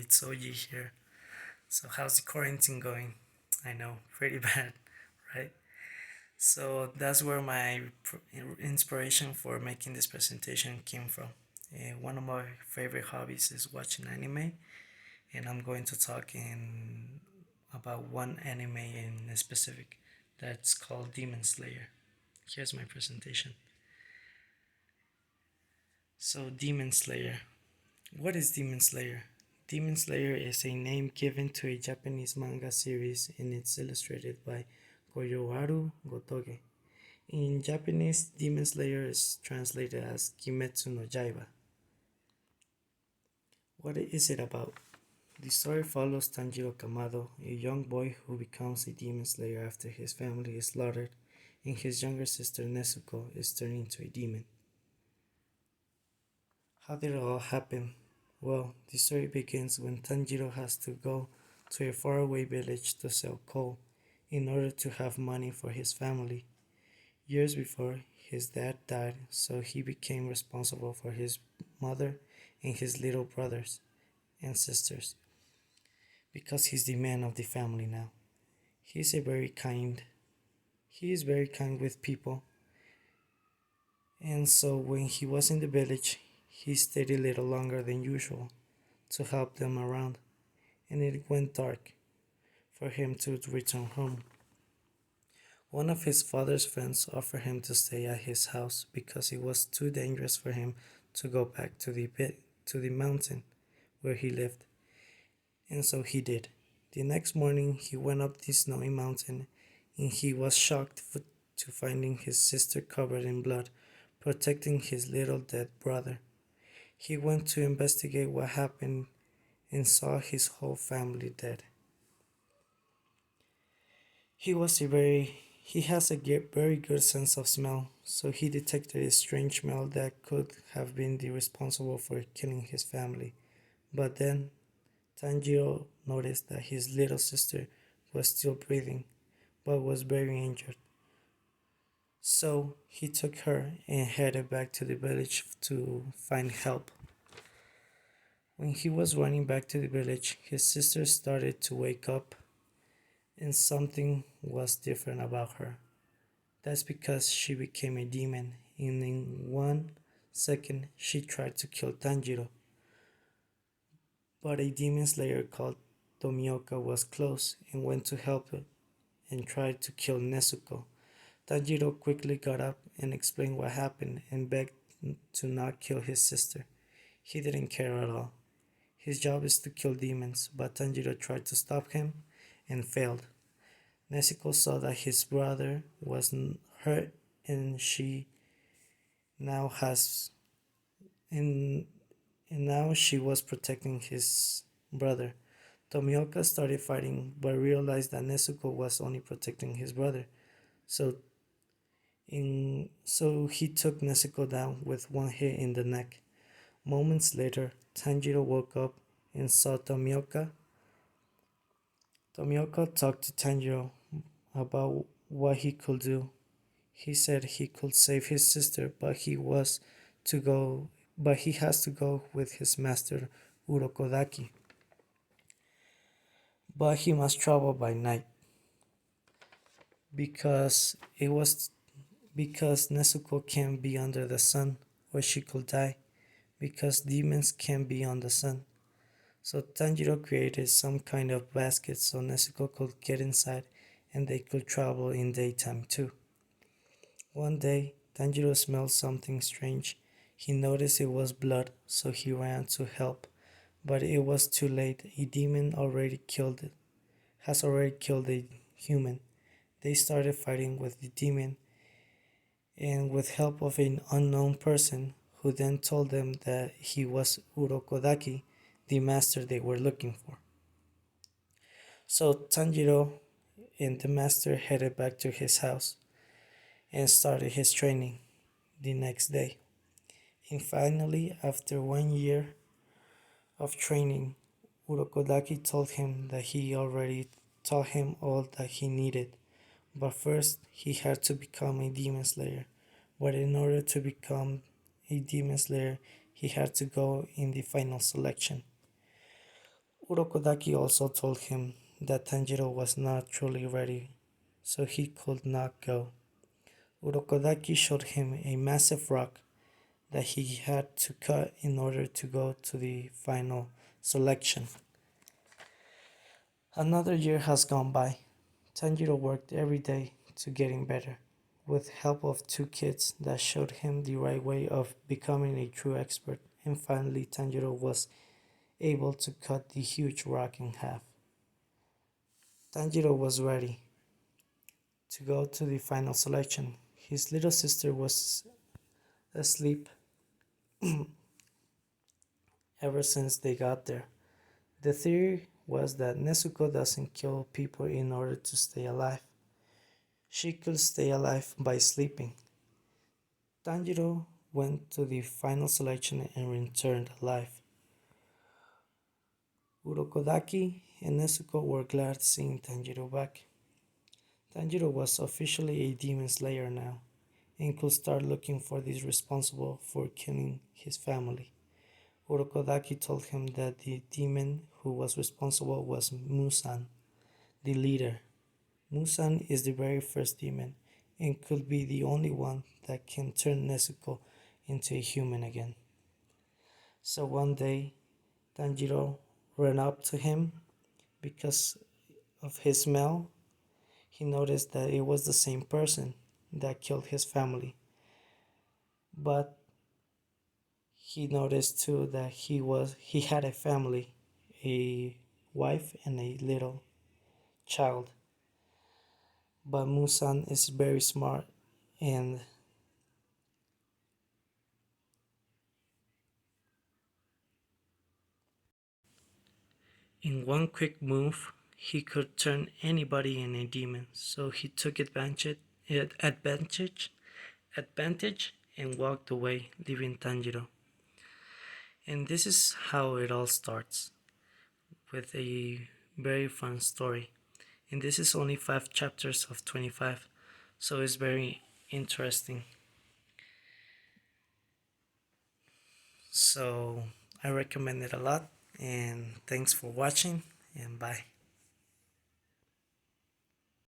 it's OG here. So, how's the quarantine going? I know, pretty bad, right? So, that's where my inspiration for making this presentation came from. One of my favorite hobbies is watching anime, and I'm going to talk about one anime in specific that's called Demon Slayer. Here's my presentation. So, Demon Slayer. What is Demon Slayer? Demon Slayer is a name given to a Japanese manga series and it's illustrated by Goyoharu Gotoge. In Japanese, Demon Slayer is translated as Kimetsu no Yaiba. What is it about? The story follows Tanjiro Kamado, a young boy who becomes a demon slayer after his family is slaughtered and his younger sister Nezuko is turned into a demon. How did it all happen? Well, the story begins when Tanjiro has to go to a faraway village to sell coal in order to have money for his family. Years before, his dad died, so he became responsible for his mother and his little brothers and sisters because he's the man of the family now. He is very kind with people, and so when he was in the village, he stayed a little longer than usual to help them around, and it went dark for him to return home. One of his father's friends offered him to stay at his house because it was too dangerous for him to go back to the mountain where he lived, and so he did. The next morning he went up the snowy mountain and he was shocked to finding his sister covered in blood, protecting his little dead brother. He went to investigate what happened and saw his whole family dead. He has a very good sense of smell, so he detected a strange smell that could have been the responsible for killing his family. But then Tanjiro noticed that his little sister was still breathing, but was very injured. So he took her and headed back to the village to find help. When he was running back to the village, his sister started to wake up, and something was different about her. That's because she became a demon, and in 1 second she tried to kill Tanjiro. But a demon slayer called Tomioka was close and went to help her and tried to kill Nezuko. Tanjiro quickly got up and explained what happened and begged to not kill his sister. He didn't care at all. His job is to kill demons, but Tanjiro tried to stop him and failed. Nezuko saw that his brother was hurt and she now has and, and now she was protecting his brother. Tomioka started fighting but realized that Nezuko was only protecting his brother. So he took Nezuko down with one hit in the neck. Moments later, Tanjiro woke up and saw Tomioka. Tomioka talked to Tanjiro about what he could do. He said he could save his sister, but he has to go with his master Urokodaki. But he must travel by night because Nezuko can't be under the sun or she could die because demons can't be on the sun. So Tanjiro created some kind of basket so Nezuko could get inside and they could travel in daytime too. One day, Tanjiro smelled something strange. He noticed it was blood, so he ran to help, but it was too late. A demon has already killed a human. They started fighting with the demon, and with help of an unknown person, who then told them that he was Urokodaki, the master they were looking for. So Tanjiro and the master headed back to his house and started his training the next day. And finally, after 1 year of training, Urokodaki told him that he already taught him all that he needed, but first he had to become a demon slayer. But in order to become a demon slayer, he had to go in the final selection. Urokodaki also told him that Tanjiro was not truly ready, so he could not go. Urokodaki showed him a massive rock that he had to cut in order to go to the final selection. Another year has gone by. Tanjiro worked every day to getting better, with help of two kids that showed him the right way of becoming a true expert, and finally Tanjiro was able to cut the huge rock in half. Tanjiro was ready to go to the final selection. His little sister was asleep ever since they got there. The theory was that Nezuko doesn't kill people in order to stay alive. She could stay alive by sleeping. Tanjiro went to the final selection and returned alive. Urokodaki and Nezuko were glad seeing Tanjiro back. Tanjiro was officially a demon slayer now, and could start looking for those responsible for killing his family. Urokodaki told him that the demon who was responsible was Musan, the leader. Musan is the very first demon, and could be the only one that can turn Nezuko into a human again. So one day, Tanjiro ran up to him because of his smell. He noticed that it was the same person that killed his family, but he noticed too that he had a family, a wife and a little child. But Musan is very smart, and in one quick move he could turn anybody in a demon. So he took advantage and walked away, leaving Tanjiro. And this is how it all starts, with a very fun story. And this is only 5 chapters of 25, so it's very interesting. So I recommend it a lot, and thanks for watching, and bye.